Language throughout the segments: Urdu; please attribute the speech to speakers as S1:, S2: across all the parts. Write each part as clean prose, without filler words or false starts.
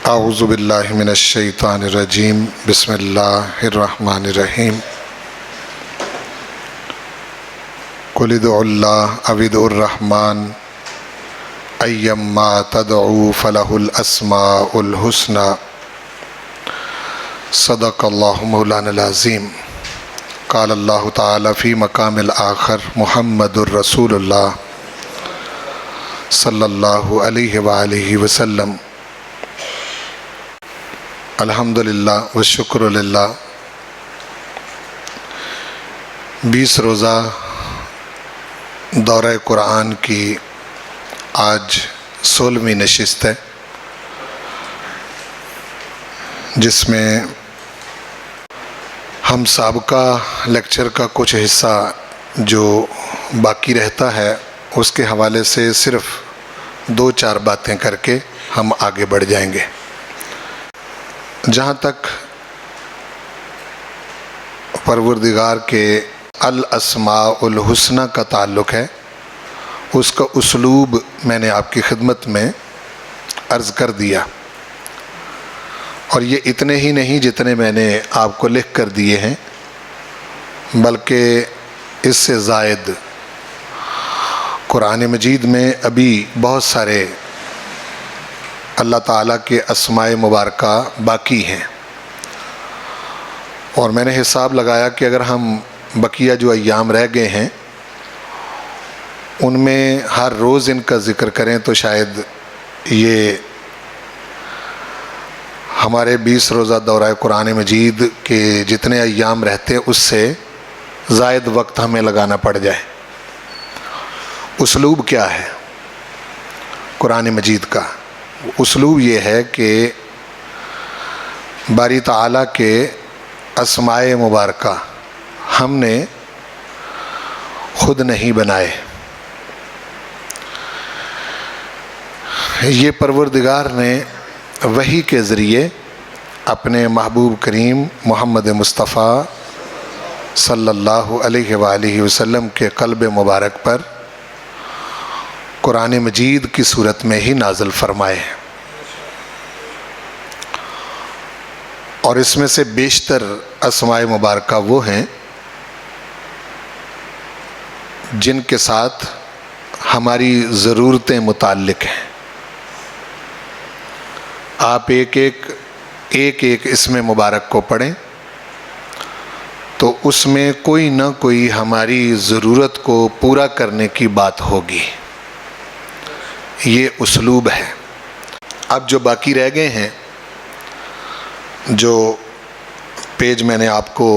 S1: اعوذ باللہ من الشیطان الرجیم بسم اللہ الرحمن الرحیم قل ادعوا اللہ او ادعوا الرحمن ایما تدعوا فلہ الاسماء الحسنی صدق اللہ مولانا العظیم قال اللہ تعالی فی مقام الآخر محمد الرسول اللہ صلی اللہ علیہ وآلہ وسلم الحمدللہ والشکر للہ۔ 20 روزہ دورہ قرآن کی آج 16ویں نشست ہے، جس میں ہم سابقہ لیکچر کا کچھ حصہ جو باقی رہتا ہے اس کے حوالے سے صرف 2-4 باتیں کر کے ہم آگے بڑھ جائیں گے۔ جہاں تک پروردگار کے الاسماء الحسنی کا تعلق ہے، اس کا اسلوب میں نے آپ کی خدمت میں عرض کر دیا، اور یہ اتنے ہی نہیں جتنے میں نے آپ کو لکھ کر دیے ہیں، بلکہ اس سے زائد قرآن مجید میں ابھی بہت سارے اللہ تعالیٰ کے اسماء مبارکہ باقی ہیں، اور میں نے حساب لگایا کہ اگر ہم بقیہ جو ایام رہ گئے ہیں ان میں ہر روز ان کا ذکر کریں تو شاید یہ ہمارے 20 روزہ دورہ قرآن مجید کے جتنے ایام رہتے اس سے زائد وقت ہمیں لگانا پڑ جائے۔ اسلوب کیا ہے قرآن مجید کا؟ اسلوب یہ ہے کہ باری تعالیٰ کے اسماء مبارکہ ہم نے خود نہیں بنائے، یہ پروردگار نے وحی کے ذریعے اپنے محبوب کریم محمد مصطفیٰ صلی اللہ علیہ وآلہ وسلم کے قلب مبارک پر قرآن مجید کی صورت میں ہی نازل فرمائے ہیں، اور اس میں سے بیشتر اسماء مبارکہ وہ ہیں جن کے ساتھ ہماری ضرورتیں متعلق ہیں۔ آپ ایک اسم مبارک کو پڑھیں تو اس میں کوئی نہ کوئی ہماری ضرورت کو پورا کرنے کی بات ہوگی، یہ اسلوب ہے۔ اب جو باقی رہ گئے ہیں، جو پیج میں نے آپ کو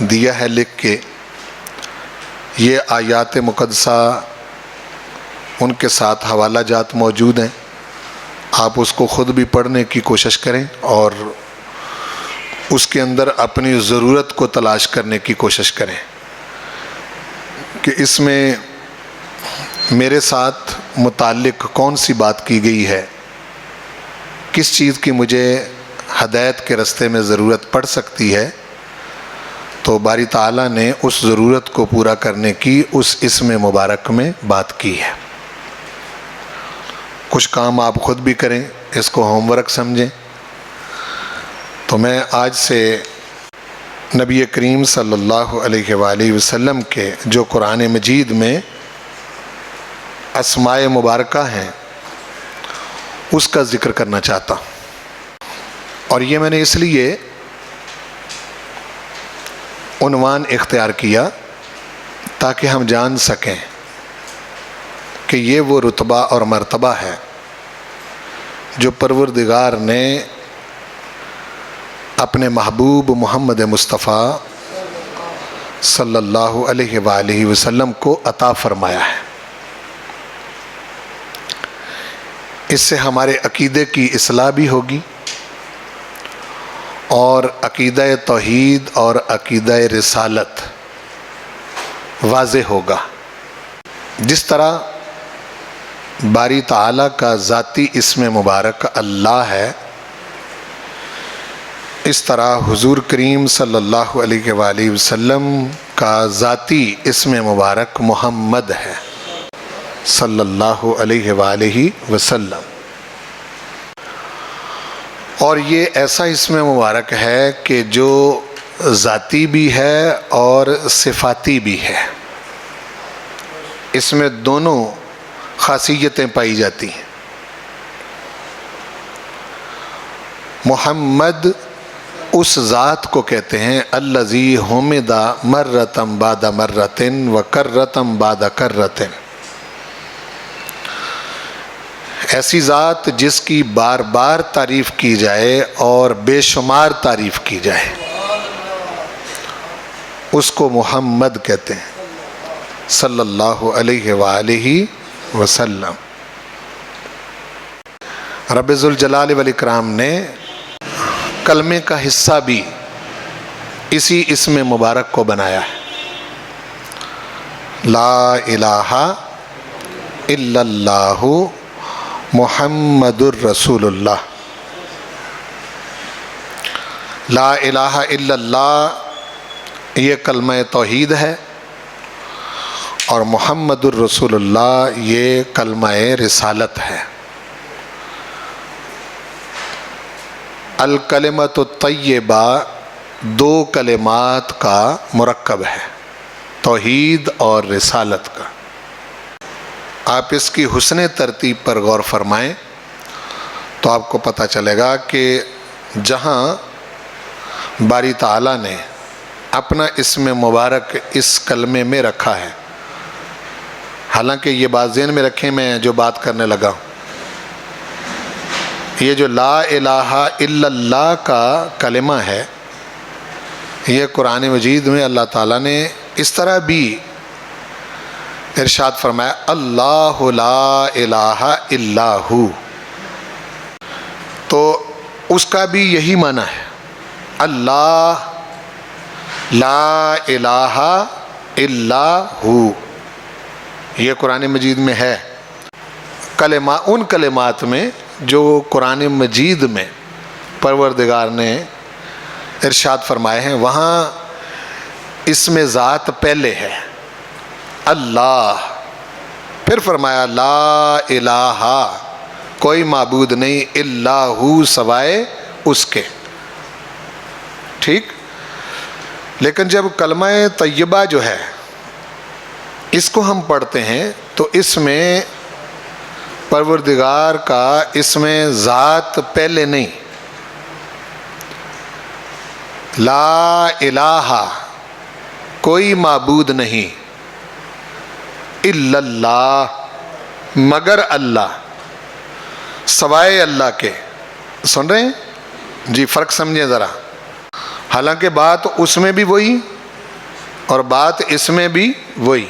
S1: دیا ہے لکھ کے، یہ آیات مقدسہ ان کے ساتھ حوالہ جات موجود ہیں، آپ اس کو خود بھی پڑھنے کی کوشش کریں اور اس کے اندر اپنی ضرورت کو تلاش کرنے کی کوشش کریں کہ اس میں میرے ساتھ متعلق کون سی بات کی گئی ہے، کس چیز کی مجھے ہدایت کے رستے میں ضرورت پڑ سکتی ہے، تو باری تعالیٰ نے اس ضرورت کو پورا کرنے کی اس اسم مبارک میں بات کی ہے۔ کچھ کام آپ خود بھی کریں، اس کو ہوم ورک سمجھیں۔ تو میں آج سے نبی کریم صلی اللہ علیہ وآلہ وسلم کے جو قرآن مجید میں اسماء مبارکہ ہیں اس کا ذکر کرنا چاہتا ہوں، اور یہ میں نے اس لیے عنوان اختیار کیا تاکہ ہم جان سکیں کہ یہ وہ رتبہ اور مرتبہ ہے جو پروردگار نے اپنے محبوب محمد مصطفیٰ صلی اللہ علیہ وآلہ وسلم کو عطا فرمایا ہے۔ اس سے ہمارے عقیدے کی اصلاح بھی ہوگی، اور عقیدہ توحید اور عقیدہ رسالت واضح ہوگا۔ جس طرح باری تعالیٰ کا ذاتی اسم مبارک اللہ ہے، اس طرح حضور کریم صلی اللہ علیہ وآلہ وسلم کا ذاتی اسم مبارک محمد ہے صلی اللہ علیہ وآلہ وسلم۔ اور یہ ایسا اسم مبارک ہے کہ جو ذاتی بھی ہے اور صفاتی بھی ہے، اس میں دونوں خاصیتیں پائی جاتی ہیں۔ محمد اس ذات کو کہتے ہیں الذی حمد مرۃ بعد مرۃ وکرۃ بعد کرۃ، ایسی ذات جس کی بار بار تعریف کی جائے اور بے شمار تعریف کی جائے، اس کو محمد کہتے ہیں صلی اللہ علیہ وآلہ وسلم۔ رب ذوالجلال والاکرام نے کلمے کا حصہ بھی اسی اسم مبارک کو بنایا ہے۔ لا الہ الا اللہ محمد الرسول اللہ۔ لا الہ الا اللہ یہ کلمہ توحید ہے، اور محمد الرسول اللہ یہ کلمہ رسالت ہے۔ الکلمۃ الطیبہ دو کلمات کا مرکب ہے، توحید اور رسالت کا۔ آپ اس کی حسن ترتیب پر غور فرمائیں تو آپ کو پتہ چلے گا کہ جہاں باری تعالیٰ نے اپنا اسم مبارک اس کلمے میں رکھا ہے، حالانکہ یہ بات ذہن میں رکھیں میں جو بات کرنے لگا ہوں، یہ جو لا الہ الا اللہ کا کلمہ ہے، یہ قرآن مجید میں اللہ تعالیٰ نے اس طرح بھی ارشاد فرمایا اللہ لا الہ الا ہو، تو اس کا بھی یہی معنی ہے، اللہ لا الہ الا ہو، یہ قرآن مجید میں ہے۔ ان کلمات میں جو قرآن مجید میں پروردگار نے ارشاد فرمائے ہیں، وہاں اسم ذات پہلے ہے اللہ، پھر فرمایا لا الہ کوئی معبود نہیں الا ہو سوائے اس کے، ٹھیک۔ لیکن جب کلمہ طیبہ جو ہے اس کو ہم پڑھتے ہیں تو اس میں پروردگار کا اسم ذات پہلے نہیں، لا الہ کوئی معبود نہیں الا اللہ مگر اللہ، سوائے اللہ کے۔ سن رہے ہیں جی؟ فرق سمجھیں ذرا، حالانکہ بات اس میں بھی وہی اور بات اس میں بھی وہی،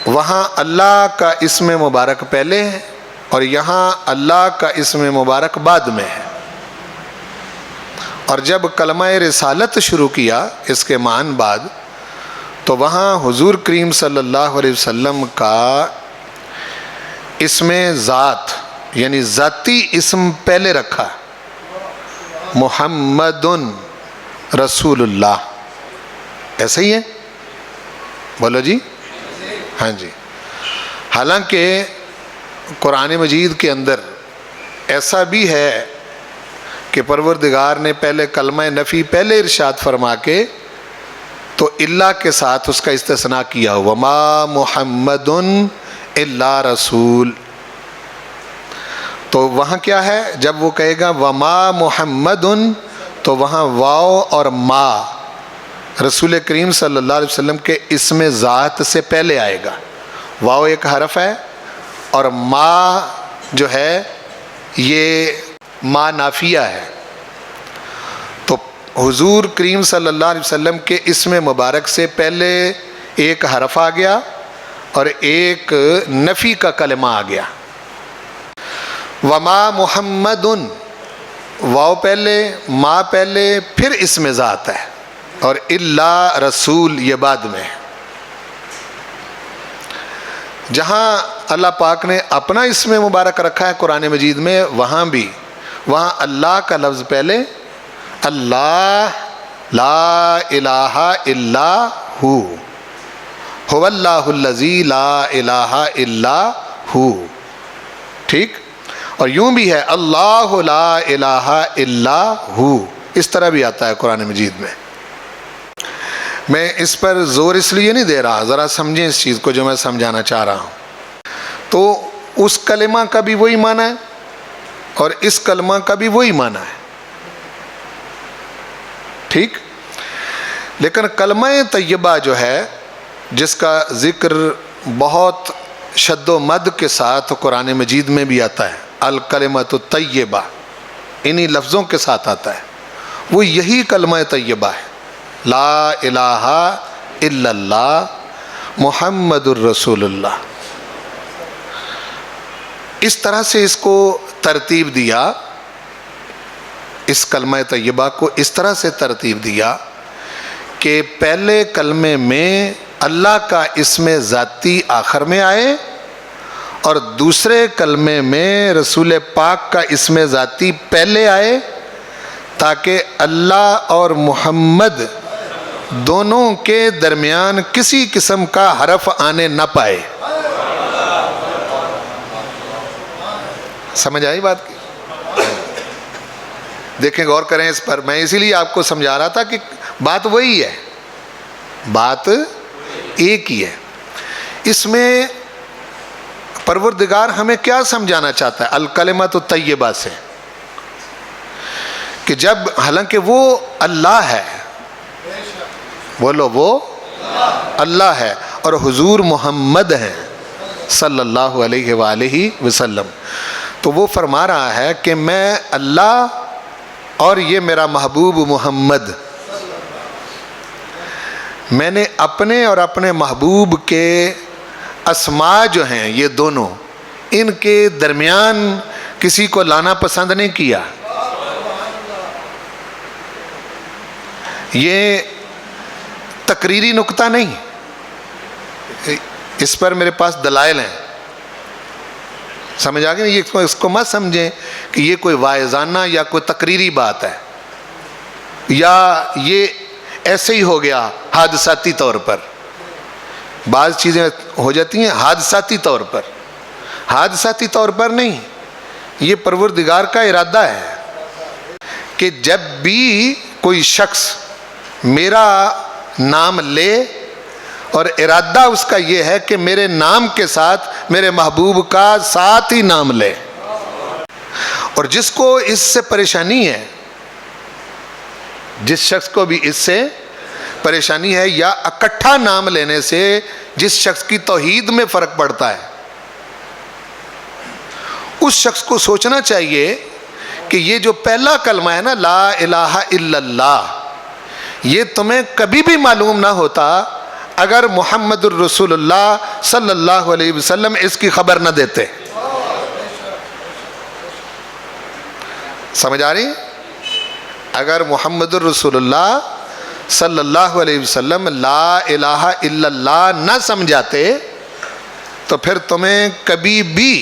S1: وہاں اللہ کا اسم مبارک پہلے ہے اور یہاں اللہ کا اسم مبارک بعد میں ہے۔ اور جب کلمہ رسالت شروع کیا اس کے معان بعد، تو وہاں حضور کریم صلی اللہ علیہ وسلم کا اسم ذات یعنی ذاتی اسم پہلے رکھا، محمد رسول اللہ، ایسا ہی ہے؟ بولو جی، ہاں جی۔ حالانکہ قرآن مجید کے اندر ایسا بھی ہے کہ پروردگار نے پہلے کلمہ نفی پہلے ارشاد فرما کے تو اللہ کے ساتھ اس کا استثناء کیا، وما محمد الا رسول، تو وہاں کیا ہے؟ جب وہ کہے گا وما محمد تو وہاں واو اور ما رسول کریم صلی اللہ علیہ وسلم کے اسم ذات سے پہلے آئے گا۔ واو ایک حرف ہے اور ما جو ہے یہ ما نافیہ ہے، تو حضور کریم صلی اللہ علیہ وسلم کے اسم مبارک سے پہلے ایک حرف آ گیا اور ایک نفی کا کلمہ آ گیا۔ وما محمد، واو پہلے ما پہلے پھر اسم ذات ہے، اور الا رسول یہ بعد میں۔ جہاں اللہ پاک نے اپنا اسم مبارک رکھا ہے قرآن مجید میں، وہاں بھی وہاں اللہ کا لفظ پہلے، اللہ لا الہ الا ہو، هو اللہ الذی لا الہ الا ہو، ٹھیک۔ اور یوں بھی ہے اللہ لا الہ الا ہو، اس طرح بھی آتا ہے قرآن مجید میں۔ میں اس پر زور اس لیے نہیں دے رہا، ذرا سمجھیں اس چیز کو جو میں سمجھانا چاہ رہا ہوں۔ تو اس کلمہ کا بھی وہی معنی ہے اور اس کلمہ کا بھی وہی معنی ہے، ٹھیک؟ لیکن کلمہ طیبہ جو ہے، جس کا ذکر بہت شد و مد کے ساتھ قرآن مجید میں بھی آتا ہے، الکلمۃ الطیبہ، انہی لفظوں کے ساتھ آتا ہے، وہ یہی کلمہ طیبہ ہے، لا الہ الا اللہ محمد الرسول اللہ۔ اس طرح سے اس کو ترتیب دیا، اس کلمہ طیبہ کو اس طرح سے ترتیب دیا کہ پہلے کلمے میں اللہ کا اسم ذاتی آخر میں آئے اور دوسرے کلمے میں رسول پاک کا اسم ذاتی پہلے آئے، تاکہ اللہ اور محمد دونوں کے درمیان کسی قسم کا حرف آنے نہ پائے۔ سمجھ آئی بات کی؟ دیکھیں، غور کریں اس پر، میں اسی لیے آپ کو سمجھا رہا تھا کہ بات وہی ہے، بات ایک ہی ہے۔ اس میں پروردگار ہمیں کیا سمجھانا چاہتا ہے الکلمۃ الطیبہ سے؟ کہ جب حالانکہ وہ اللہ ہے، بولو وہ اللہ ہے، اور حضور محمد ہیں صلی اللہ علیہ وآلہ وسلم، تو وہ فرما رہا ہے کہ میں اللہ اور یہ میرا محبوب محمد، میں نے اپنے اور اپنے محبوب کے اسماء جو ہیں یہ دونوں، ان کے درمیان کسی کو لانا پسند نہیں کیا۔ یہ تقریری نکتہ نہیں، اس پر میرے پاس دلائل ہیں، سمجھ آگے؟ اس کو مت سمجھیں کہ یہ کوئی واعظانہ یا کوئی تقریری بات ہے، یا یہ ایسے ہی ہو گیا حادثاتی طور پر۔ بعض چیزیں ہو جاتی ہیں حادثاتی طور پر، حادثاتی طور پر نہیں، یہ پروردگار کا ارادہ ہے کہ جب بھی کوئی شخص میرا نام لے، اور ارادہ اس کا یہ ہے کہ میرے نام کے ساتھ میرے محبوب کا ساتھ ہی نام لے، اور جس کو اس سے پریشانی ہے، جس شخص کو بھی اس سے پریشانی ہے یا اکٹھا نام لینے سے جس شخص کی توحید میں فرق پڑتا ہے، اس شخص کو سوچنا چاہیے کہ یہ جو پہلا کلمہ ہے نا لا الہ الا اللہ، یہ تمہیں کبھی بھی معلوم نہ ہوتا اگر محمد الرسول اللہ صلی اللہ علیہ وسلم اس کی خبر نہ دیتے۔ سمجھ آ رہی؟ اگر محمد الرسول اللہ صلی اللہ علیہ وسلم لا الہ الا اللہ نہ سمجھاتے تو پھر تمہیں کبھی بھی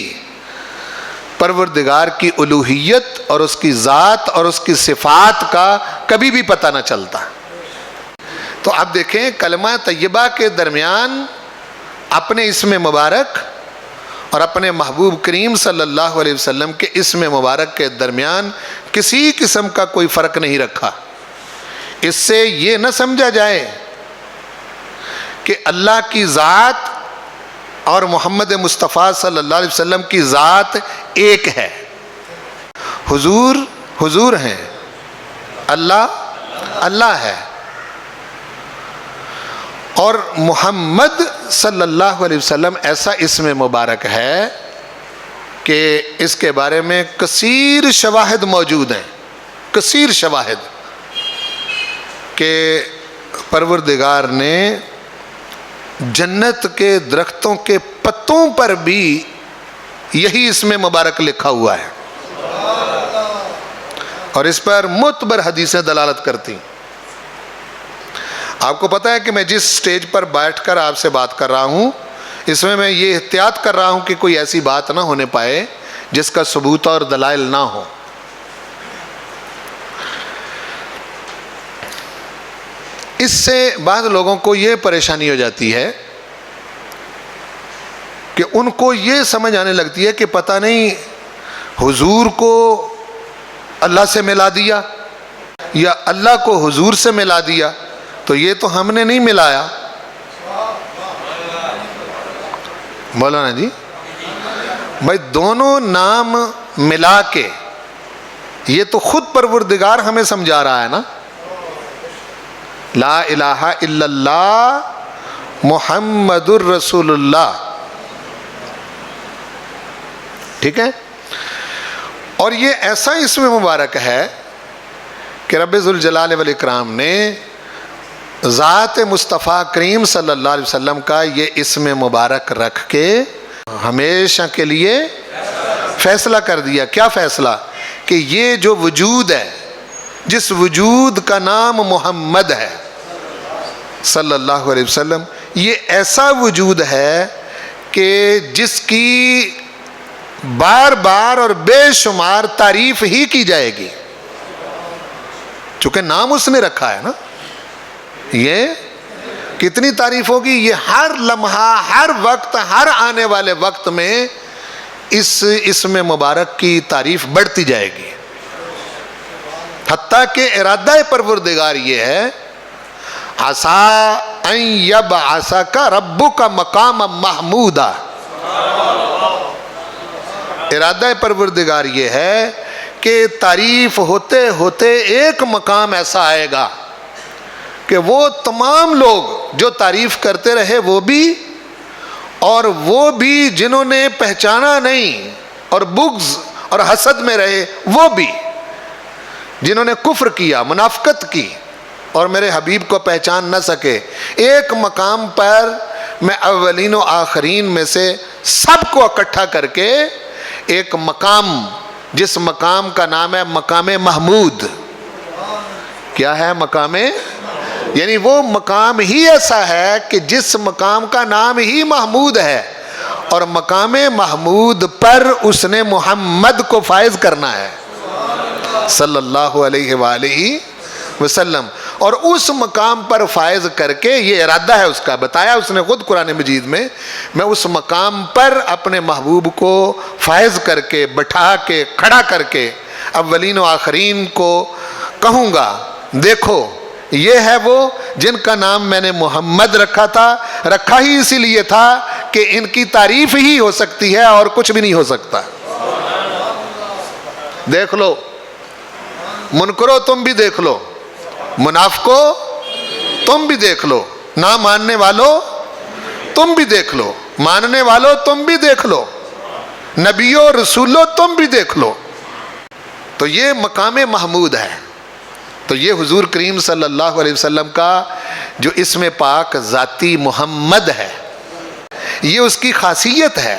S1: پروردگار کی الوہیت اور اس کی ذات اور اس کی صفات کا کبھی بھی پتہ نہ چلتا۔ تو اب دیکھیں، کلمہ طیبہ کے درمیان اپنے اسم مبارک اور اپنے محبوب کریم صلی اللہ علیہ وسلم کے اسم مبارک کے درمیان کسی قسم کا کوئی فرق نہیں رکھا۔ اس سے یہ نہ سمجھا جائے کہ اللہ کی ذات اور محمد مصطفیٰ صلی اللہ علیہ وسلم کی ذات ایک ہے۔ حضور حضور ہیں، اللہ اللہ ہے، اور محمد صلی اللہ علیہ وسلم ایسا اسم مبارک ہے کہ اس کے بارے میں کثیر شواہد موجود ہیں، کثیر شواہد، کہ پروردگار نے جنت کے درختوں کے پتوں پر بھی یہی اسم مبارک لکھا ہوا ہے، اور اس پر معتبر حدیثیں دلالت کرتی۔ آپ کو پتہ ہے کہ میں جس سٹیج پر بیٹھ کر آپ سے بات کر رہا ہوں، اس میں یہ احتیاط کر رہا ہوں کہ کوئی ایسی بات نہ ہونے پائے جس کا ثبوت اور دلائل نہ ہو۔ اس سے بعض لوگوں کو یہ پریشانی ہو جاتی ہے کہ ان کو یہ سمجھ آنے لگتی ہے کہ پتہ نہیں حضور کو اللہ سے ملا دیا یا اللہ کو حضور سے ملا دیا، تو یہ تو ہم نے نہیں ملایا. مولانا جی بھائی دونوں نام ملا کے یہ تو خود پروردگار ہمیں سمجھا رہا ہے نا، لا الہ الا اللہ محمد الرسول اللہ. ٹھیک ہے، اور یہ ایسا اسم مبارک ہے کہ رب ذوالجلال والاکرام نے ذات مصطفیٰ کریم صلی اللہ علیہ وسلم کا یہ اسم مبارک رکھ کے ہمیشہ کے لیے فیصلہ کر دیا. کیا فیصلہ؟ کہ یہ جو وجود ہے، جس وجود کا نام محمد ہے صلی اللہ علیہ وسلم، یہ ایسا وجود ہے کہ جس کی بار بار اور بے شمار تعریف ہی کی جائے گی، چونکہ نام اس نے رکھا ہے نا. یہ کتنی تعریف ہوگی، یہ ہر لمحہ، ہر وقت، ہر آنے والے وقت میں اس اسم مبارک کی تعریف بڑھتی جائے گی. حتیٰ کہ ارادہ پروردگار یہ ہے، عسیٰ ان یبعثک ربک مقاما محمودا. ارادہ پروردگار یہ ہے کہ تعریف ہوتے ہوتے ایک مقام ایسا آئے گا کہ وہ تمام لوگ جو تعریف کرتے رہے وہ بھی، اور وہ بھی جنہوں نے پہچانا نہیں اور بغض اور حسد میں رہے وہ بھی، جنہوں نے کفر کیا، منافقت کی اور میرے حبیب کو پہچان نہ سکے، ایک مقام پر میں اولین و آخرین میں سے سب کو اکٹھا کر کے ایک مقام، جس مقام کا نام ہے مقام محمود. کیا ہے مقام؟ یعنی وہ مقام ہی ایسا ہے کہ جس مقام کا نام ہی محمود ہے، اور مقام محمود پر اس نے محمد کو فائز کرنا ہے صلی اللہ علیہ وآلہ وسلم. اور اس مقام پر فائز کر کے، یہ ارادہ ہے اس کا، بتایا اس نے خود قرآن مجید میں اس مقام پر اپنے محبوب کو فائز کر کے، بٹھا کے، کھڑا کر کے اولین و آخرین کو کہوں گا، دیکھو یہ ہے وہ جن کا نام میں نے محمد رکھا تھا. رکھا ہی اسی لیے تھا کہ ان کی تعریف ہی ہو سکتی ہے اور کچھ بھی نہیں ہو سکتا. دیکھ لو، منکرو تم بھی دیکھ لو، منافقو تم بھی دیکھ لو، نہ ماننے والو تم بھی دیکھ لو، ماننے والو تم بھی دیکھ لو، نبیوں رسولوں تم بھی دیکھ لو. تو یہ مقام محمود ہے. تو یہ حضور کریم صلی اللہ علیہ وسلم کا جو اسم پاک ذاتی محمد ہے، یہ اس کی خاصیت ہے.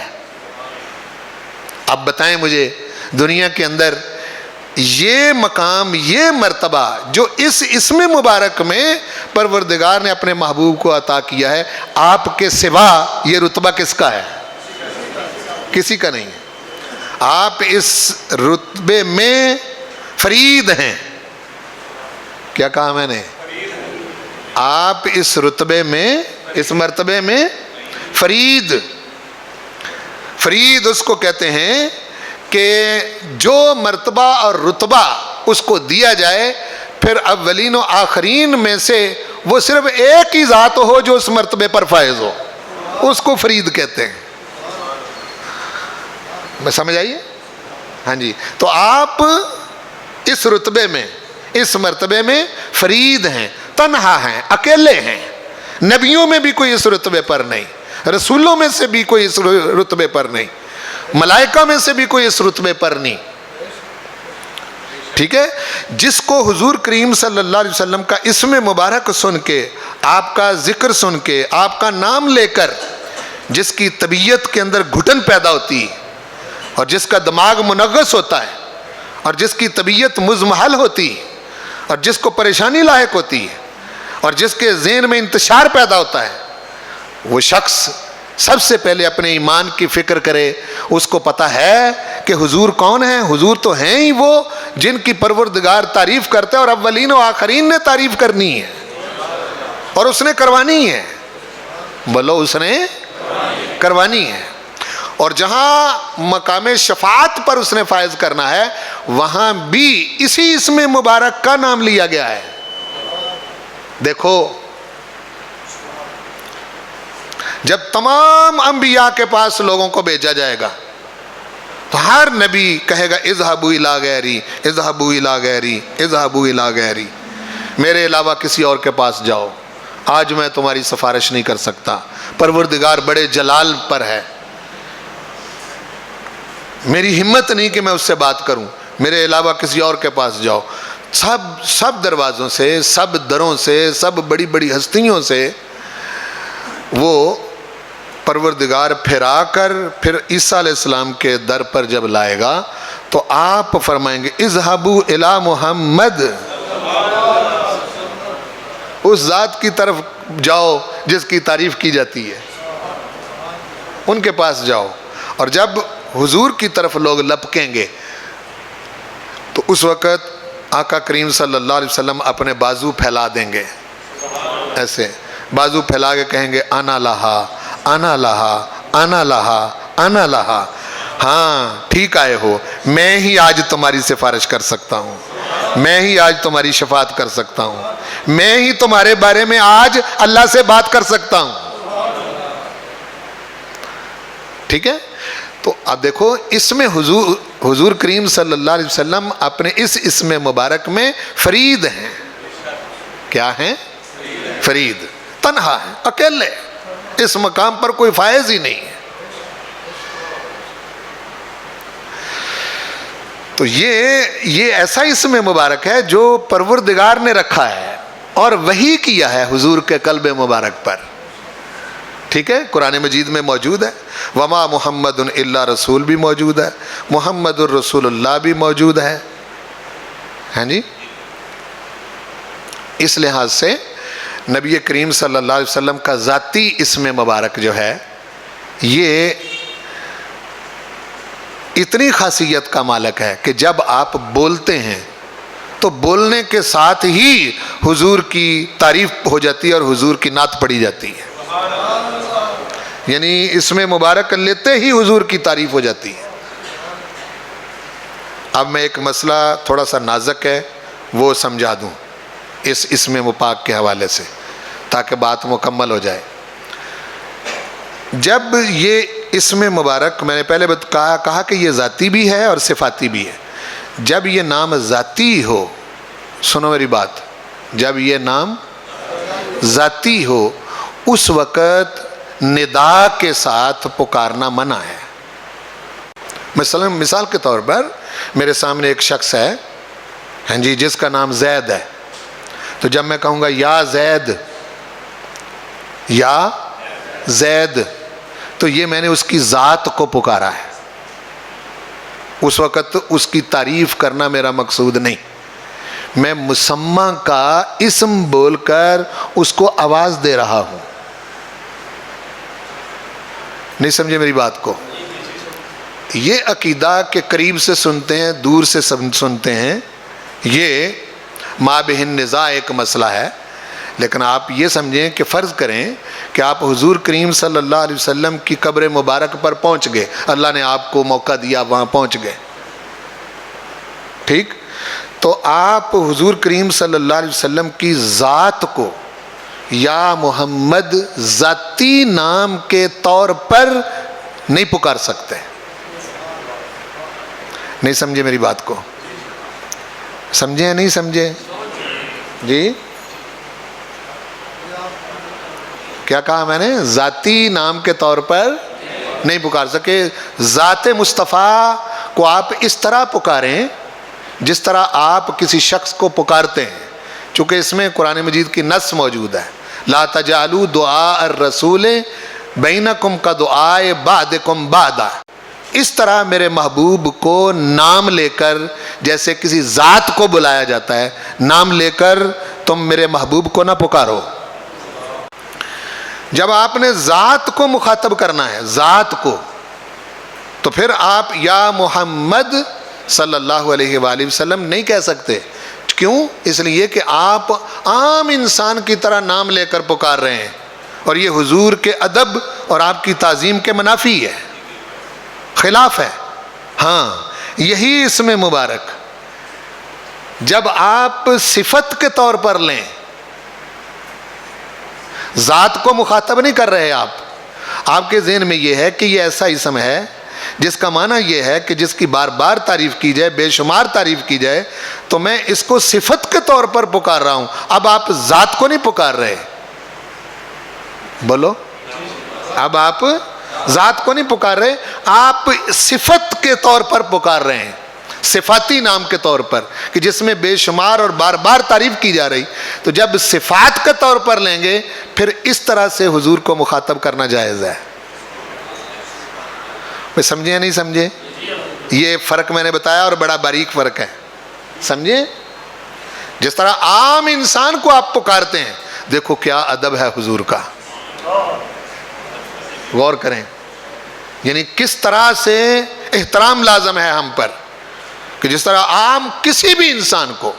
S1: اب بتائیں مجھے، دنیا کے اندر یہ مقام، یہ مرتبہ جو اس اسم مبارک میں پروردگار نے اپنے محبوب کو عطا کیا ہے، آپ کے سوا یہ رتبہ کس کا ہے؟ کسی کا نہیں. آپ اس رتبے میں فرید ہیں. کیا کہا میں نے؟ آپ اس رتبے میں، اس مرتبے میں فرید. فرید اس کو کہتے ہیں کہ جو مرتبہ اور رتبہ اس کو دیا جائے، پھر اولین و آخرین میں سے وہ صرف ایک ہی ذات ہو جو اس مرتبے پر فائز ہو، اس کو فرید کہتے ہیں. میں سمجھ آئیے؟ ہاں جی. تو آپ اس رتبے میں، اس مرتبے میں فرید ہیں، تنہا ہیں، اکیلے ہیں. نبیوں میں بھی کوئی اس رتبے پر نہیں، رسولوں میں سے بھی کوئی اس رتبے پر نہیں، ملائکہ میں سے بھی کوئی اس رتبے پر نہیں. ٹھیک ہے. جس کو حضور کریم صلی اللہ علیہ وسلم کا اسم مبارک سن کے، آپ کا ذکر سن کے، آپ کا نام لے کر جس کی طبیعت کے اندر گھٹن پیدا ہوتی ہے، اور جس کا دماغ منغص ہوتا ہے، اور جس کی طبیعت مزمحل ہوتی ہے، اور جس کو پریشانی لاحق ہوتی ہے، اور جس کے ذہن میں انتشار پیدا ہوتا ہے، وہ شخص سب سے پہلے اپنے ایمان کی فکر کرے. اس کو پتہ ہے کہ حضور کون ہیں. حضور تو ہیں ہی وہ جن کی پروردگار تعریف کرتے ہیں، اور اولین و آخرین نے تعریف کرنی ہے اور اس نے کروانی ہے. بولو، اس نے کروانی ہے. اور جہاں مقام شفاعت پر اس نے فائز کرنا ہے وہاں بھی اسی اسم مبارک کا نام لیا گیا ہے. دیکھو جب تمام انبیاء کے پاس لوگوں کو بھیجا جائے گا تو ہر نبی کہے گا اذهبوا الی غیری اذهبوا الی غیری اذهبوا الی غیری، میرے علاوہ کسی اور کے پاس جاؤ، آج میں تمہاری سفارش نہیں کر سکتا، پروردگار بڑے جلال پر ہے، میری ہمت نہیں کہ میں اس سے بات کروں، میرے علاوہ کسی اور کے پاس جاؤ. سب دروازوں سے، سب دروں سے، سب بڑی بڑی ہستیوں سے وہ پروردگار پھرا کر پھر عیسیٰ علیہ السلام کے در پر جب لائے گا تو آپ فرمائیں گے اذهبوا الی محمد، اس ذات کی طرف جاؤ جس کی تعریف کی جاتی ہے، ان کے پاس جاؤ. اور جب حضور کی طرف لوگ لپکیں گے تو اس وقت آقا کریم صلی اللہ علیہ وسلم اپنے بازو پھیلا دیں گے، ایسے بازو پھیلا کے کہیں گے انا لہا انا لہا انا لہا انا لہا، ہاں ٹھیک آئے ہو، میں ہی آج تمہاری سفارش کر سکتا ہوں، میں ہی آج تمہاری شفاعت کر سکتا ہوں، میں ہی تمہارے بارے میں آج اللہ سے بات کر سکتا ہوں. ٹھیک ہے. تو اب دیکھو اس میں حضور کریم صلی اللہ علیہ وسلم اپنے اس اسم مبارک میں فرید ہیں. کیا ہیں؟ فرید، تنہا ہے، اکیلے، اس مقام پر کوئی فائز ہی نہیں ہے. تو یہ ایسا اسم مبارک ہے جو پروردگار نے رکھا ہے اور وحی کیا ہے حضور کے قلب مبارک پر. ٹھیک ہے. قرآن مجید میں موجود ہے، وما محمد الا رسول بھی موجود ہے، محمد الرسول اللہ بھی موجود ہے. ہاں جی. اس لحاظ سے نبی کریم صلی اللہ علیہ وسلم کا ذاتی اسم مبارک جو ہے یہ اتنی خاصیت کا مالک ہے کہ جب آپ بولتے ہیں تو بولنے کے ساتھ ہی حضور کی تعریف ہو جاتی ہے اور حضور کی نعت پڑھی جاتی ہے. یعنی اسم مبارک لیتے ہی حضور کی تعریف ہو جاتی ہے. اب میں ایک مسئلہ تھوڑا سا نازک ہے وہ سمجھا دوں اس اسم مبارک کے حوالے سے تاکہ بات مکمل ہو جائے. جب یہ اسم مبارک میں نے پہلے کہا کہ یہ ذاتی بھی ہے اور صفاتی بھی ہے. جب یہ نام ذاتی ہو، سنو میری بات، جب یہ نام ذاتی ہو اس وقت ندا کے ساتھ پکارنا منع ہے. مثال کے طور پر میرے سامنے ایک شخص ہے، ہاں جی، جس کا نام زید ہے، تو جب میں کہوں گا یا زید یا زید تو یہ میں نے اس کی ذات کو پکارا ہے. اس وقت اس کی تعریف کرنا میرا مقصود نہیں، میں مسمى کا اسم بول کر اس کو آواز دے رہا ہوں. نہیں سمجھے میری بات کو؟ یہ عقیدہ کے قریب سے سنتے ہیں دور سے سنتے ہیں، یہ ما بہن نزاع ایک مسئلہ ہے. لیکن آپ یہ سمجھیں کہ فرض کریں کہ آپ حضور کریم صلی اللہ علیہ وسلم کی قبر مبارک پر پہنچ گئے، اللہ نے آپ کو موقع دیا، وہاں پہنچ گئے. ٹھیک. تو آپ حضور کریم صلی اللہ علیہ وسلم کی ذات کو یا محمد ذاتی نام کے طور پر نہیں پکار سکتے. نہیں سمجھے میری بات کو؟ سمجھے یا نہیں سمجھے؟ جی کیا کہا میں نے؟ ذاتی نام کے طور پر نہیں پکار سکے. ذات مصطفیٰ کو آپ اس طرح پکاریں جس طرح آپ کسی شخص کو پکارتے ہیں، چونکہ اس میں قرآن مجید کی نص موجود ہے، لا تجعلوا دعاء الرسول بینکم کدعاء بعضکم بعضا. اس طرح میرے محبوب کو نام لے کر، جیسے کسی ذات کو بلایا جاتا ہے، نام لے کر تم میرے محبوب کو نہ پکارو. جب آپ نے ذات کو مخاطب کرنا ہے، ذات کو، تو پھر آپ یا محمد صلی اللہ علیہ وآلہ وسلم نہیں کہہ سکتے. کیوں؟ اس لیے کہ آپ عام انسان کی طرح نام لے کر پکار رہے ہیں اور یہ حضور کے ادب اور آپ کی تعظیم کے منافی ہے. خلاف ہے. ہاں یہی اسم مبارک جب آپ صفت کے طور پر لیں، ذات کو مخاطب نہیں کر رہے آپ کے ذہن میں یہ ہے کہ یہ ایسا اسم ہے جس کا معنی یہ ہے کہ جس کی بار بار تعریف کی جائے، بے شمار تعریف کی جائے، تو میں اس کو صفت کے طور پر پکار رہا ہوں. اب آپ ذات کو نہیں پکار رہے، بولو، اب آپ ذات کو نہیں پکار رہے، آپ صفت کے طور پر پکار رہے ہیں، صفاتی نام کے طور پر کہ جس میں بے شمار اور بار بار تعریف کی جا رہی. تو جب صفات کے طور پر لیں گے پھر اس طرح سے حضور کو مخاطب کرنا جائز ہے. میں سمجھے یا نہیں سمجھے؟ یہ فرق میں نے بتایا اور بڑا باریک فرق ہے، سمجھے؟ جس طرح عام انسان کو آپ پکارتے ہیں، دیکھو کیا ادب ہے حضور کا، غور کریں، یعنی کس طرح سے احترام لازم ہے ہم پر کہ جس طرح عام کسی بھی انسان کو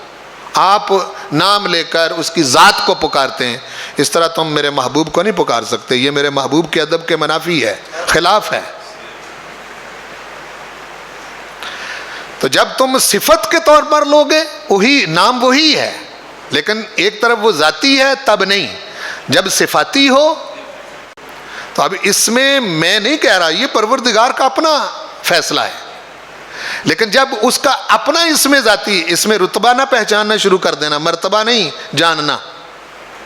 S1: آپ نام لے کر اس کی ذات کو پکارتے ہیں، اس طرح تم میرے محبوب کو نہیں پکار سکتے. یہ میرے محبوب کے ادب کے منافی ہے، خلاف ہے. تو جب تم صفت کے طور پر لوگے، وہی نام وہی ہے لیکن ایک طرف وہ ذاتی ہے، تب نہیں. جب صفاتی ہو تو اب اس میں نہیں کہہ رہا، یہ پروردگار کا اپنا فیصلہ ہے. لیکن جب اس کا اپنا اسم ذاتی، اس میں رتبہ نہ پہچاننا شروع کر دینا، مرتبہ نہیں جاننا.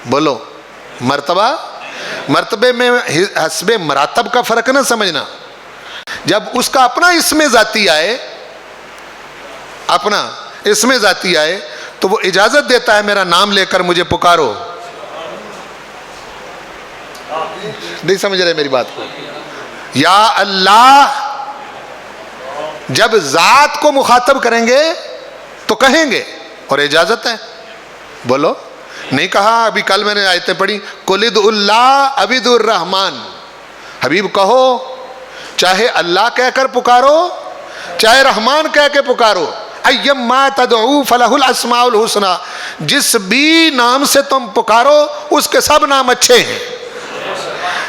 S1: بولو، مرتبے میں حسب مراتب کا فرق نہ سمجھنا. جب اس کا اپنا اسم ذاتی آئے، اپنا اسم ذاتی آئے تو وہ اجازت دیتا ہے میرا نام لے کر مجھے پکارو. نہیں سمجھ رہے میری بات کو؟ یا اللہ جب ذات کو مخاطب کریں گے تو کہیں گے اور اجازت ہے. بولو، نہیں کہا. ابھی کل میں نے آیتیں پڑھی، قُلِ ادْعُوا اللَّهَ أَوِ ادْعُوا الرَّحْمَنَ. حبیب کہو، چاہے اللہ کہہ کر پکارو چاہے رحمان کہہ کے پکارو، اَيَّمَّا تَدْعُوا فَلَهُ الْأَسْمَاءُ الْحُسْنَى. جس بھی نام سے تم پکارو اس کے سب نام اچھے ہیں.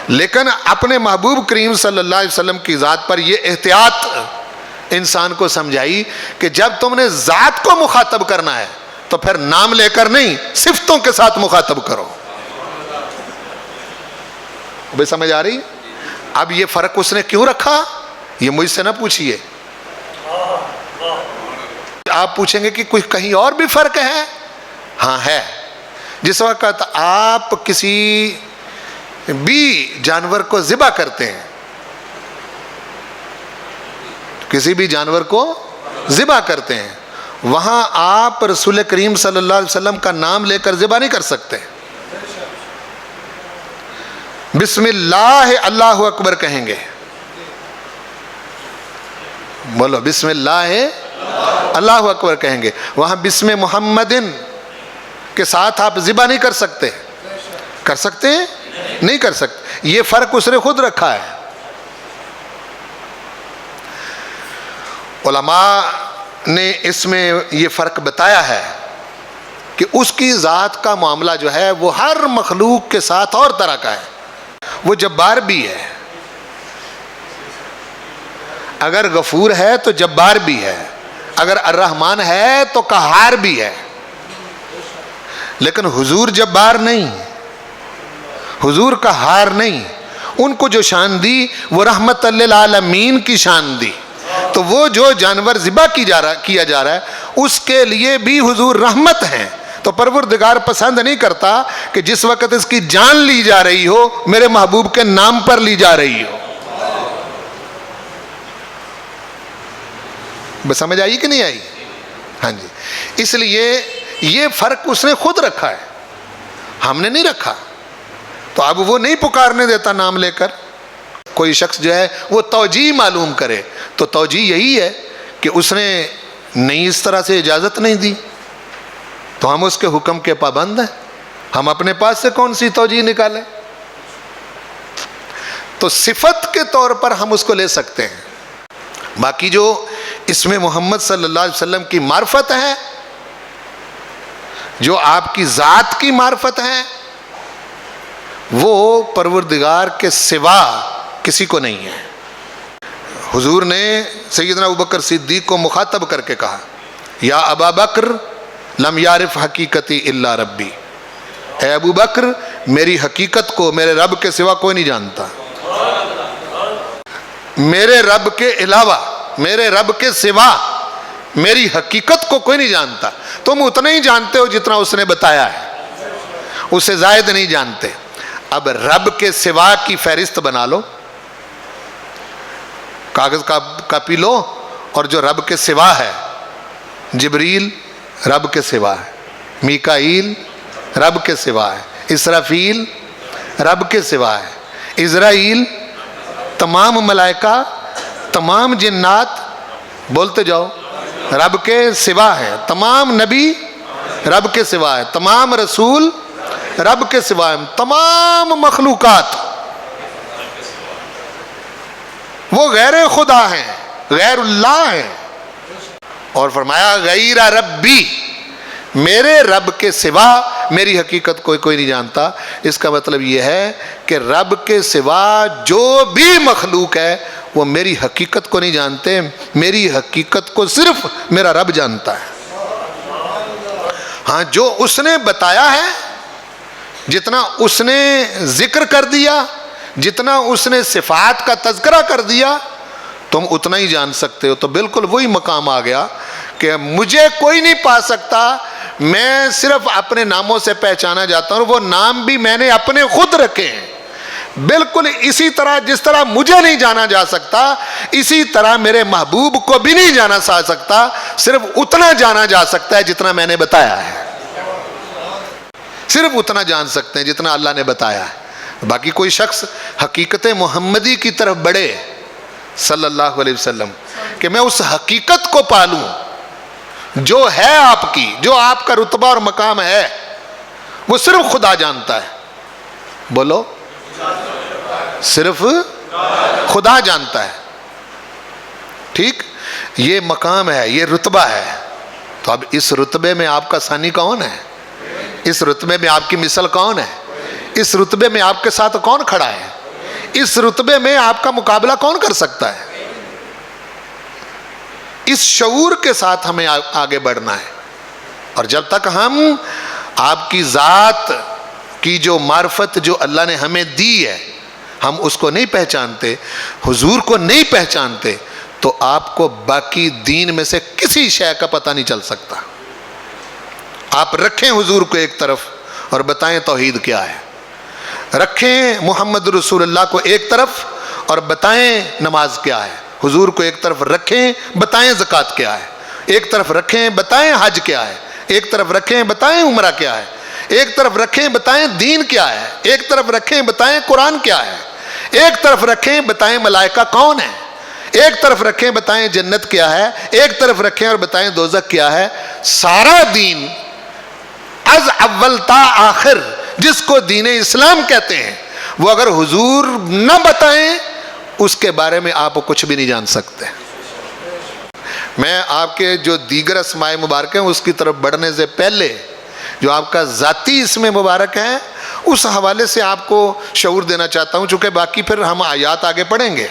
S1: لیکن اپنے محبوب کریم صلی اللہ علیہ وسلم کی ذات پر یہ احتیاط انسان کو سمجھائی کہ جب تم نے ذات کو مخاطب کرنا ہے تو پھر نام لے کر نہیں، صفتوں کے ساتھ مخاطب کرو. بھئی سمجھ آ رہی؟ اب یہ فرق اس نے کیوں رکھا یہ مجھ سے نہ پوچھئے. آپ پوچھیں گے کہ کوئی کہیں اور بھی فرق ہے؟ ہاں ہے. جس وقت آپ کسی بھی جانور کو ذبح کرتے ہیں، کسی بھی جانور کو ذبح کرتے ہیں، وہاں آپ رسول کریم صلی اللہ علیہ وسلم کا نام لے کر ذبح نہیں کر سکتے. بسم اللہ اللہ اکبر کہیں گے. بولو، بسم اللہ اللہ اکبر کہیں گے. وہاں بسم محمدن کے ساتھ آپ ذبح نہیں کر سکتے. کر سکتے ہیں؟ نہیں کر سکتے. یہ فرق اس نے خود رکھا ہے. علماء نے اس میں یہ فرق بتایا ہے کہ اس کی ذات کا معاملہ جو ہے وہ ہر مخلوق کے ساتھ اور طرح کا ہے. وہ جبار بھی ہے، اگر غفور ہے تو جبار بھی ہے، اگر الرحمن ہے تو قہار بھی ہے. لیکن حضور جبار نہیں، حضور قہار نہیں. ان کو جو شان دی وہ رحمت للعالمین کی شان دی. تو وہ جو جانور ذبح کیا جا رہا ہے اس کے لیے بھی حضور رحمت ہیں. تو پروردگار پسند نہیں کرتا کہ جس وقت اس کی جان لی جا رہی ہو میرے محبوب کے نام پر لی جا رہی ہو. بس سمجھ آئی کہ نہیں آئی؟ ہاں جی. اس لیے یہ فرق اس نے خود رکھا ہے، ہم نے نہیں رکھا. تو اب وہ نہیں پکارنے دیتا نام لے کر. کوئی شخص جو ہے وہ توجیہ معلوم کرے تو توجیہ یہی ہے کہ اس نے نہیں اس طرح سے اجازت نہیں دی تو ہم اس کے حکم کے پابند ہیں. ہم اپنے پاس سے کون سی توجیہ نکالیں؟ تو صفت کے طور پر ہم اس کو لے سکتے ہیں. باقی جو اسم محمد صلی اللہ علیہ وسلم کی معرفت ہے، جو آپ کی ذات کی معرفت ہے، وہ پروردگار کے سوا کسی کو نہیں ہے. حضور نے سیدنا ابوبکر صدیق کو مخاطب کر کے کہا یا ابا بکر لم یعرف حقیقتی الا ربی، اے ابو بکر میری حقیقت کو میرے رب کے سوا کوئی نہیں جانتا، میرے رب کے علاوہ، میرے رب کے سوا میری حقیقت کو کوئی نہیں جانتا، تم اتنا ہی جانتے ہو جتنا اس نے بتایا ہے، اسے زائد نہیں جانتے۔ اب رب کے سوا کی فہرست بنا لو، کاغذ کاپی لو، اور جو رب کے سوا ہے، جبریل رب کے سوا ہے، میکائیل رب کے سوا ہے، اسرافیل رب کے سوا ہے، عزرائیل، تمام ملائکہ، تمام جنات، بولتے جاؤ، رب کے سوا ہے، تمام نبی رب کے سوا ہے، تمام رسول رب کے سوا ہے، تمام مخلوقات وہ غیر خدا ہیں، غیر اللہ ہیں۔ اور فرمایا غیر ربی، میرے رب کے سوا میری حقیقت کوئی نہیں جانتا۔ اس کا مطلب یہ ہے کہ رب کے سوا جو بھی مخلوق ہے وہ میری حقیقت کو نہیں جانتے، میری حقیقت کو صرف میرا رب جانتا ہے۔ ہاں جو اس نے بتایا ہے، جتنا اس نے ذکر کر دیا، جتنا اس نے صفات کا تذکرہ کر دیا، تم اتنا ہی جان سکتے ہو۔ تو بالکل وہی مقام آ گیا کہ مجھے کوئی نہیں پا سکتا، میں صرف اپنے ناموں سے پہچانا جاتا ہوں، وہ نام بھی میں نے اپنے خود رکھے ہیں۔ بالکل اسی طرح جس طرح مجھے نہیں جانا جا سکتا، اسی طرح میرے محبوب کو بھی نہیں جانا جا سکتا، صرف اتنا جانا جا سکتا ہے جتنا میں نے بتایا ہے، صرف اتنا جان سکتے ہیں جتنا اللہ نے بتایا ہے۔ باقی کوئی شخص حقیقت محمدی کی طرف بڑھے صلی اللہ علیہ وسلم کہ میں اس حقیقت کو پالوں جو ہے آپ کی، جو آپ کا رتبہ اور مقام ہے، وہ صرف خدا جانتا ہے۔ بولو، صرف خدا جانتا ہے۔ ٹھیک، یہ مقام ہے، یہ رتبہ ہے۔ تو اب اس رتبے میں آپ کا ثانی کون ہے؟ اس رتبے میں آپ کی مثل کون ہے؟ اس رتبے میں آپ کے ساتھ کون کھڑا ہے؟ اس رتبے میں آپ کا مقابلہ کون کر سکتا ہے؟ اس شعور کے ساتھ ہمیں آگے بڑھنا ہے۔ اور جب تک ہم آپ کی ذات کی جو معرفت جو اللہ نے ہمیں دی ہے، ہم اس کو نہیں پہچانتے، حضور کو نہیں پہچانتے، تو آپ کو باقی دین میں سے کسی شے کا پتہ نہیں چل سکتا۔ آپ رکھیں حضور کو ایک طرف اور بتائیں توحید کیا ہے، رکھیں محمد رسول اللہ کو ایک طرف اور بتائیں نماز کیا ہے، حضور کو ایک طرف رکھیں بتائیں زکوٰۃ کیا ہے، ایک طرف رکھیں بتائیں حج کیا ہے، ایک طرف رکھیں بتائیں عمرہ کیا ہے، ایک طرف رکھیں بتائیں دین کیا ہے، ایک طرف رکھیں بتائیں قرآن کیا ہے، ایک طرف رکھیں بتائیں ملائکہ کون ہے، ایک طرف رکھیں بتائیں جنت کیا ہے، ایک طرف رکھیں اور بتائیں دوزخ کیا ہے۔ سارا دین از اول تا آخر جس کو دین اسلام کہتے ہیں، وہ اگر حضور نہ بتائیں اس کے بارے میں آپ کچھ بھی نہیں جان سکتے۔ میں آپ کے جو دیگر اسماء مبارک ہیں اس کی طرف بڑھنے سے پہلے جو آپ کا ذاتی اسم مبارک ہے اس حوالے سے آپ کو شعور دینا چاہتا ہوں، چونکہ باقی پھر ہم آیات آگے پڑھیں گے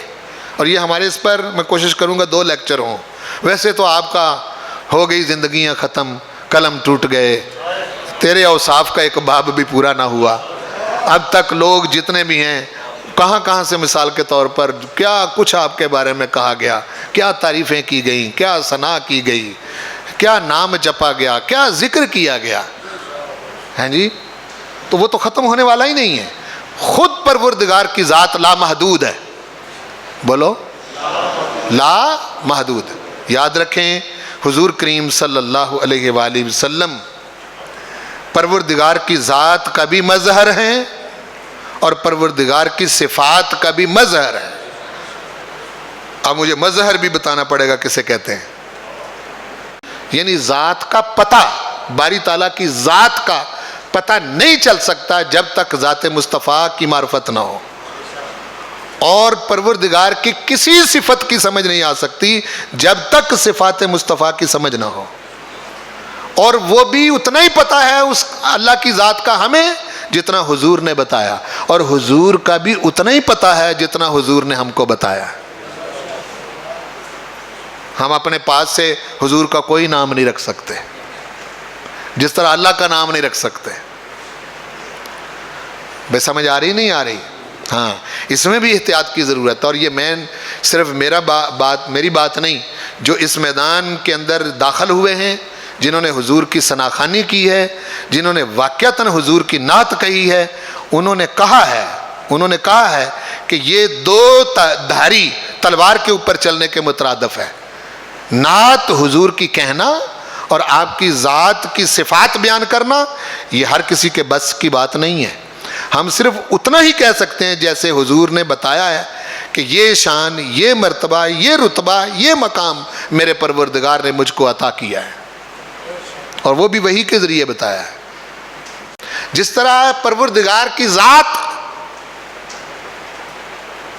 S1: اور یہ ہمارے اس پر میں کوشش کروں گا 2 لیکچر ہوں۔ ویسے تو آپ کا ہو گئی زندگیاں ختم، قلم ٹوٹ گئے، تیرے اوصاف کا ایک باب بھی پورا نہ ہوا۔ اب تک لوگ جتنے بھی ہیں کہاں کہاں سے مثال کے طور پر کیا کچھ آپ کے بارے میں کہا گیا، کیا تعریفیں کی گئیں، کیا ثنا کی گئی، کیا نام جپا گیا، کیا ذکر کیا گیا، ہیں جی؟ تو وہ تو ختم ہونے والا ہی نہیں ہے۔ خود پروردگار کی ذات لا محدود ہے، بولو لا محدود۔ یاد رکھیں حضور کریم صلی اللہ علیہ وآلہ وسلم پروردگار کی ذات کا بھی مظہر ہیں اور پروردگار کی صفات کا بھی مظہر ہے۔ اب مجھے مظہر بھی بتانا پڑے گا کسے کہتے ہیں، یعنی ذات کا پتہ، باری تعالیٰ کی ذات کا پتہ نہیں چل سکتا جب تک ذات مصطفیٰ کی معرفت نہ ہو، اور پروردگار کی کسی صفت کی سمجھ نہیں آ سکتی جب تک صفات مصطفیٰ کی سمجھ نہ ہو۔ اور وہ بھی اتنا ہی پتہ ہے اس اللہ کی ذات کا ہمیں جتنا حضور نے بتایا، اور حضور کا بھی اتنا ہی پتہ ہے جتنا حضور نے ہم کو بتایا۔ ہم اپنے پاس سے حضور کا کوئی نام نہیں رکھ سکتے، جس طرح اللہ کا نام نہیں رکھ سکتے۔ بے سمجھ آ رہی نہیں آ رہی؟ ہاں، اس میں بھی احتیاط کی ضرورت ہے۔ اور یہ صرف میری بات نہیں، جو اس میدان کے اندر داخل ہوئے ہیں، جنہوں نے حضور کی ثناخوانی کی ہے، جنہوں نے واقعتاً حضور کی نعت کہی ہے، انہوں نے کہا ہے کہ یہ دو دھاری تلوار کے اوپر چلنے کے مترادف ہے۔ نعت حضور کی کہنا اور آپ کی ذات کی صفات بیان کرنا، یہ ہر کسی کے بس کی بات نہیں ہے۔ ہم صرف اتنا ہی کہہ سکتے ہیں جیسے حضور نے بتایا ہے کہ یہ شان، یہ مرتبہ، یہ رتبہ، یہ مقام میرے پروردگار نے مجھ کو عطا کیا ہے، اور وہ بھی وحی کے ذریعے بتایا ہے۔ جس طرح پروردگار کی ذات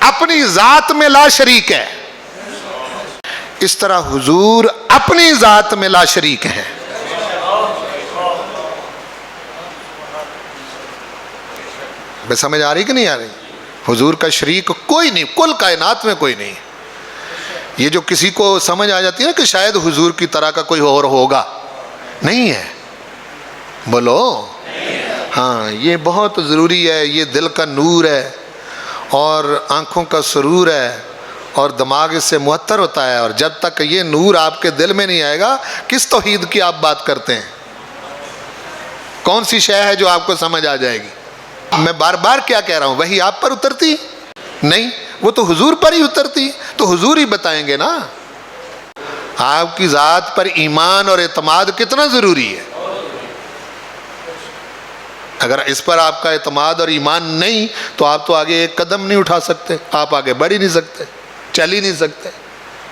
S1: اپنی ذات میں لا شریک ہے، اس طرح حضور اپنی ذات میں لا شریک ہیں۔ بے سمجھ آ رہی کہ نہیں آ رہی؟ حضور کا شریک کوئی نہیں، کل کائنات میں کوئی نہیں۔ یہ جو کسی کو سمجھ آ جاتی ہے نا کہ شاید حضور کی طرح کا کوئی اور ہوگا، نہیں ہے۔ بولو ہاں، یہ بہت ضروری ہے۔ یہ دل کا نور ہے اور آنکھوں کا سرور ہے اور دماغ اس سے معطر ہوتا ہے، اور جب تک یہ نور آپ کے دل میں نہیں آئے گا، کس توحید کی آپ بات کرتے ہیں؟ کون سی شے ہے جو آپ کو سمجھ آ جائے گی؟ میں بار بار کیا کہہ رہا ہوں، وہی آپ پر اترتی نہیں، وہ تو حضور پر ہی اترتی، تو حضور ہی بتائیں گے نا آپ کی ذات پر ایمان اور اعتماد کتنا ضروری ہے۔ اگر اس پر آپ کا اعتماد اور ایمان نہیں تو آپ تو آگے ایک قدم نہیں اٹھا سکتے، آپ آگے بڑھ ہی نہیں سکتے، چل ہی نہیں سکتے۔